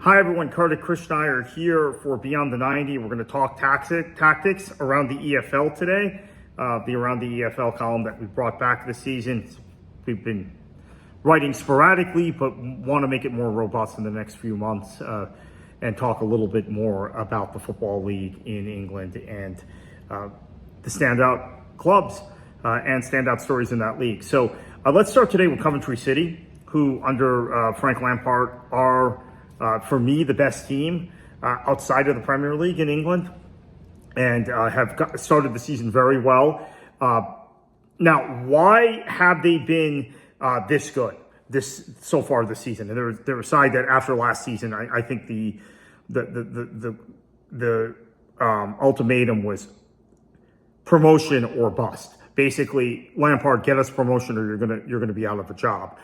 Hi everyone, Kartik Krishnaiyer here for Beyond the 90. We're going to talk tactics around the EFL today. The Around the EFL column that we brought back this season. We've been writing sporadically, but want to make it more robust in the next few months and talk a little bit more about the Football League in England and the standout clubs and standout stories in that league. So let's start today with Coventry City, who under Frank Lampard are for me, the best team outside of the Premier League in England, and have started the season very well. Now, why have they been this good so far this season? And they're a side that after last season, I think the ultimatum was promotion or bust. Basically, Lampard, get us promotion, or you're gonna be out of a job.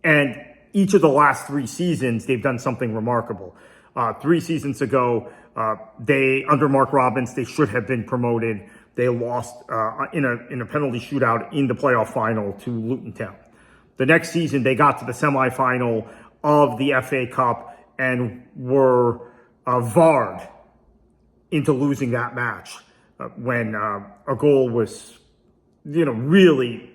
And each of the last 3 seasons, they've done something remarkable. 3 seasons ago, under Mark Robbins, they should have been promoted. They lost in a penalty shootout in the playoff final to Luton Town. The next season, they got to the semifinal of the FA Cup and were VAR'd into losing that match when a goal was, really.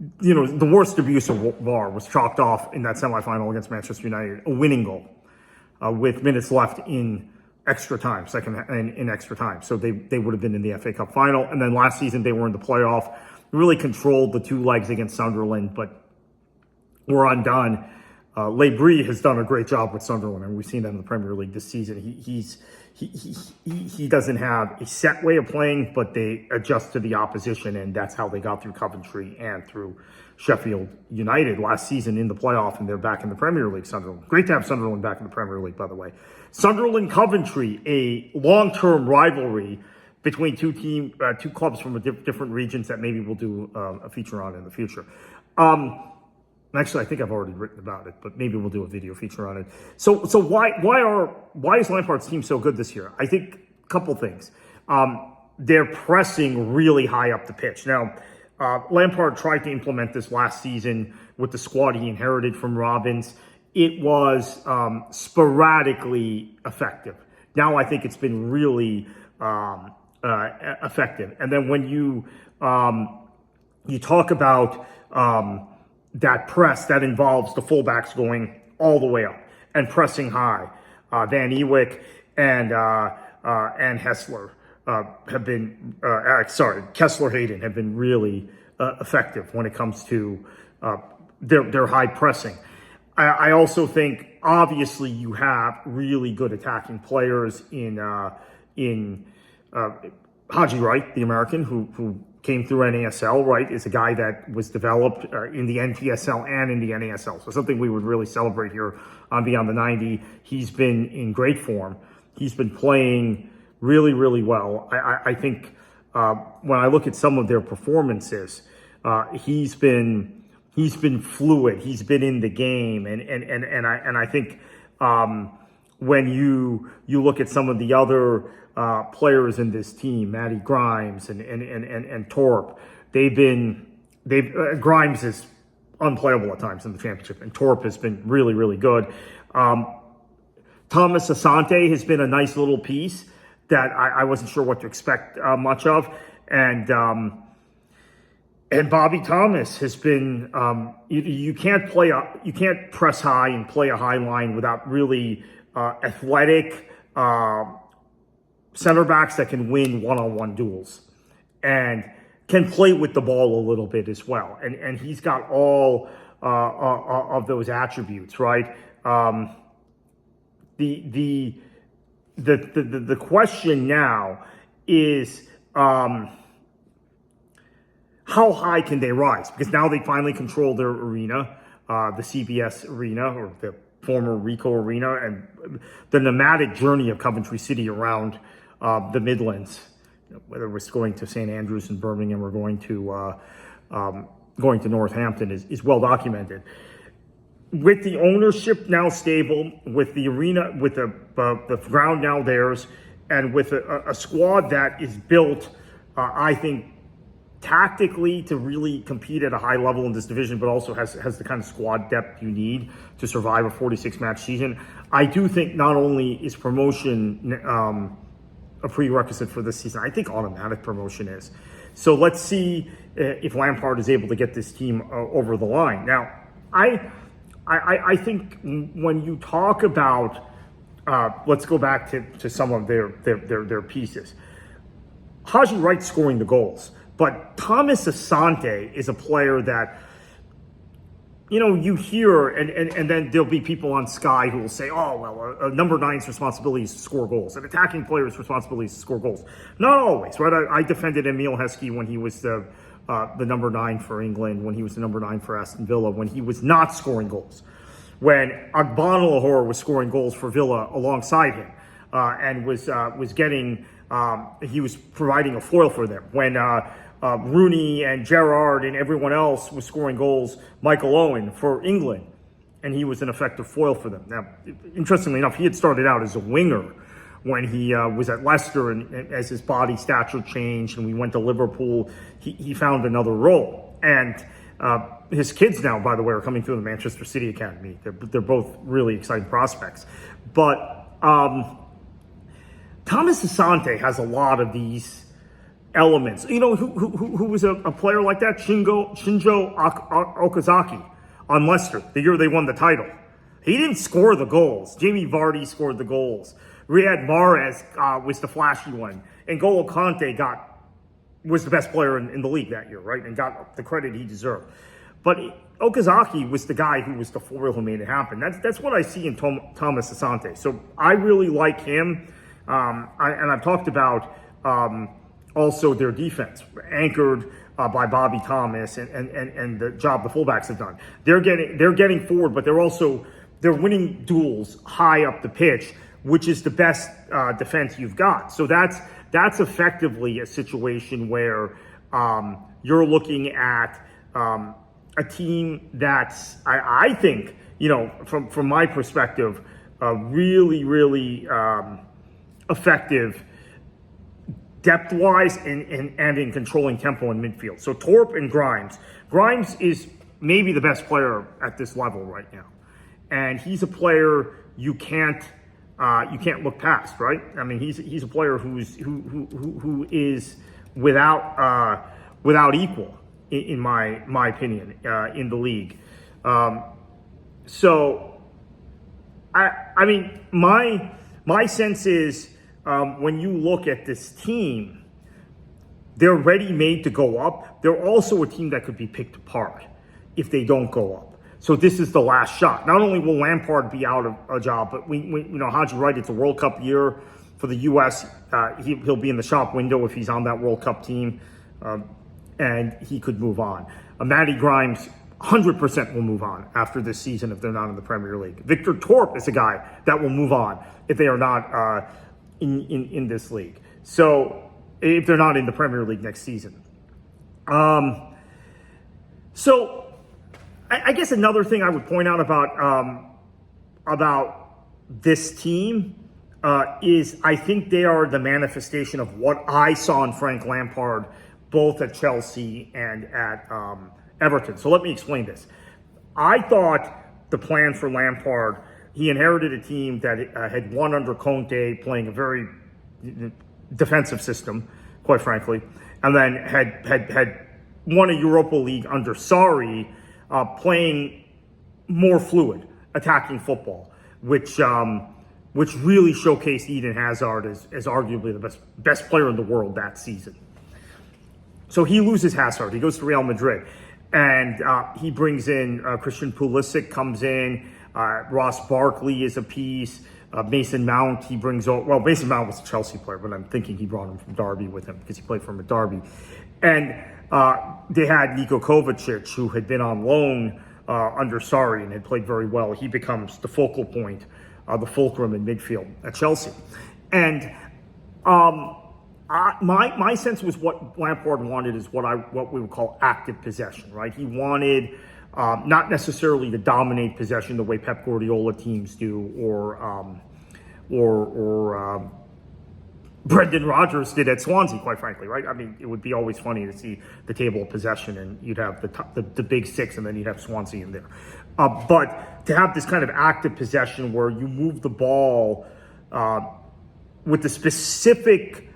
The worst abuse of VAR was chalked off in that semifinal against Manchester United, a winning goal with minutes left in extra time, in extra time. So they would have been in the FA Cup final. And then last season, they were in the playoff, really controlled the 2 legs against Sunderland, but were undone. Lampard has done a great job with Sunderland, and we've seen that in the Premier League this season. He doesn't have a set way of playing, but they adjust to the opposition, and that's how they got through Coventry and through Sheffield United last season in the playoff, and they're back in the Premier League. Sunderland, great to have Sunderland back in the Premier League, by the way. Sunderland-Coventry, a long-term rivalry between two clubs from different regions that maybe we'll do a feature on in the future. Actually, I think I've already written about it, but maybe we'll do a video feature on it. So why is Lampard's team so good this year? I think a couple things. They're pressing really high up the pitch. Now, Lampard tried to implement this last season with the squad he inherited from Robbins. It was sporadically effective. Now I think it's been really effective. And then when you talk about that press, that involves the fullbacks going all the way up and pressing high. Van Ewijk and Hessler Kessler Hayden have been really effective when it comes to their high pressing. I also think, obviously, you have really good attacking players in Haji Wright, the American, who came through NASL, right, is a guy that was developed in the NPSL and in the NASL. So something we would really celebrate here on Beyond the 90. He's been in great form. He's been playing really, really well. I think when I look at some of their performances, he's been fluid. He's been in the game, and I think when you look at some of the other players in this team, Matty Grimes and Torp, Grimes is unplayable at times in the championship, and Torp has been really, really good. Thomas Asante has been a nice little piece that I wasn't sure what to expect much of, and Bobby Thomas has been. You can't press high and play a high line without really athletic center backs that can win one-on-one duels and can play with the ball a little bit as well. And he's got all of those attributes, right? The question now is how high can they rise? Because now they finally control their arena, the CBS arena, or the former Rico Arena, and the nomadic journey of Coventry City around the Midlands, whether it's going to St. Andrews and Birmingham or going to Northampton, is well documented. With the ownership now stable, with the arena, with the ground now theirs, and with a squad that is built, I think, tactically to really compete at a high level in this division, but also has the kind of squad depth you need to survive a 46-match season. I do think not only is promotion a prerequisite for this season, I think automatic promotion is. So let's see if Lampard is able to get this team over the line. Now, I think when you talk about, let's go back to some of their pieces. Haji Wright scoring the goals, but Thomas Asante is a player that, you hear, and then there'll be people on Sky who will say, oh, well, a number 9's responsibility is to score goals. An attacking player's responsibility is to score goals. Not always, right? I defended Emile Heskey when he was the number 9 for England, when he was the number 9 for Aston Villa, when he was not scoring goals. When Agbanalahor was scoring goals for Villa alongside him, and was getting, he was providing a foil for them. When Rooney and Gerrard and everyone else was scoring goals, Michael Owen for England, and he was an effective foil for them. Now, interestingly enough, he had started out as a winger when he was at Leicester, and as his body stature changed and we went to Liverpool, he found another role. And his kids now, by the way, are coming through the Manchester City Academy. They're both really exciting prospects. But Thomas Asante has a lot of these elements. Who was a player like that? Shinjo Okazaki on Leicester, the year they won the title. He didn't score the goals. Jamie Vardy scored the goals. Riyad Mahrez was the flashy one. And N'Golo Kante was the best player in the league that year, right? And got the credit he deserved. But Okazaki was the guy who was the foil who made it happen. That's what I see in Thomas Asante. So I really like him. And I've talked about also their defense, anchored by Bobby Thomas and the job the fullbacks have done. They're getting forward, but they're winning duels high up the pitch, which is the best defense you've got. So that's effectively a situation where you're looking at a team that's, I think, from my perspective, really, really effective depth-wise and in controlling tempo in midfield. So Torp and Grimes. Grimes is maybe the best player at this level right now. And he's a player you can't look past, right? I mean, he's a player who is without equal in my opinion in the league. So I mean my sense is when you look at this team, they're ready-made to go up. They're also a team that could be picked apart if they don't go up. So this is the last shot. Not only will Lampard be out of a job, but we Haji Wright, it's a World Cup year for the U.S. He'll be in the shop window if he's on that World Cup team, and he could move on. Matty Grimes, 100% will move on after this season if they're not in the Premier League. Victor Torp is a guy that will move on if they are not in this league. So if they're not in the Premier League next season. So I guess another thing I would point out about this team is I think they are the manifestation of what I saw in Frank Lampard, both at Chelsea and at Everton. So let me explain this. I thought the plan for Lampard, he inherited a team that had won under Conte, playing a very defensive system, quite frankly, and then had won a Europa League under Sarri, playing more fluid, attacking football, which really showcased Eden Hazard as arguably the best player in the world that season. So he loses Hazard. He goes to Real Madrid, and he brings in Christian Pulisic comes in. Ross Barkley is a piece. Mason Mount he brings over. Well, Mason Mount was a Chelsea player, but I'm thinking he brought him from Derby with him because he played for him at Derby. And they had Niko Kovacic, who had been on loan under Sarri and had played very well. He becomes the focal point, the fulcrum in midfield at Chelsea. And my sense was what Lampard wanted is what we would call active possession, right? He wanted not necessarily to dominate possession the way Pep Guardiola teams do, or Brendan Rodgers did at Swansea, quite frankly, right? I mean, it would be always funny to see the table of possession and you'd have the big six and then you'd have Swansea in there. But to have this kind of active possession where you move the ball with the specific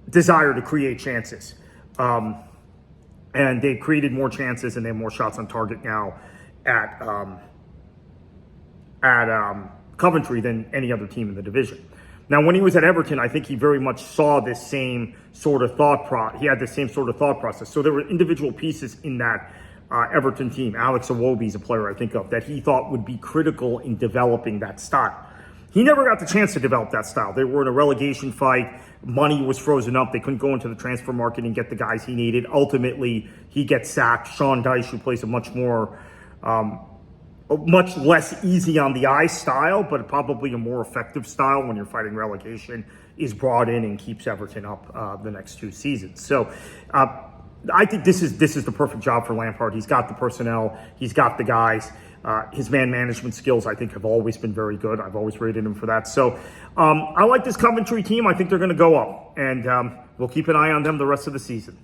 desire to create chances. And they've created more chances and they have more shots on target now at Coventry than any other team in the division. Now, when he was at Everton, I think he very much saw this same sort of he had the same sort of thought process. So there were individual pieces in that Everton team. Alex Iwobi is a player I think of that he thought would be critical in developing that style. He never got the chance to develop that style. They were in a relegation fight. Money was frozen up. They couldn't go into the transfer market and get the guys he needed. Ultimately, he gets sacked. Sean Dyche, who plays a much less easy on the eye style, but probably a more effective style when you're fighting relegation, is brought in and keeps Everton up the next 2 seasons. So I think this is the perfect job for Lampard. He's got the personnel. He's got the guys. His man management skills, I think, have always been very good. I've always rated him for that. So I like this Coventry team. I think they're going to go up, and we'll keep an eye on them the rest of the season.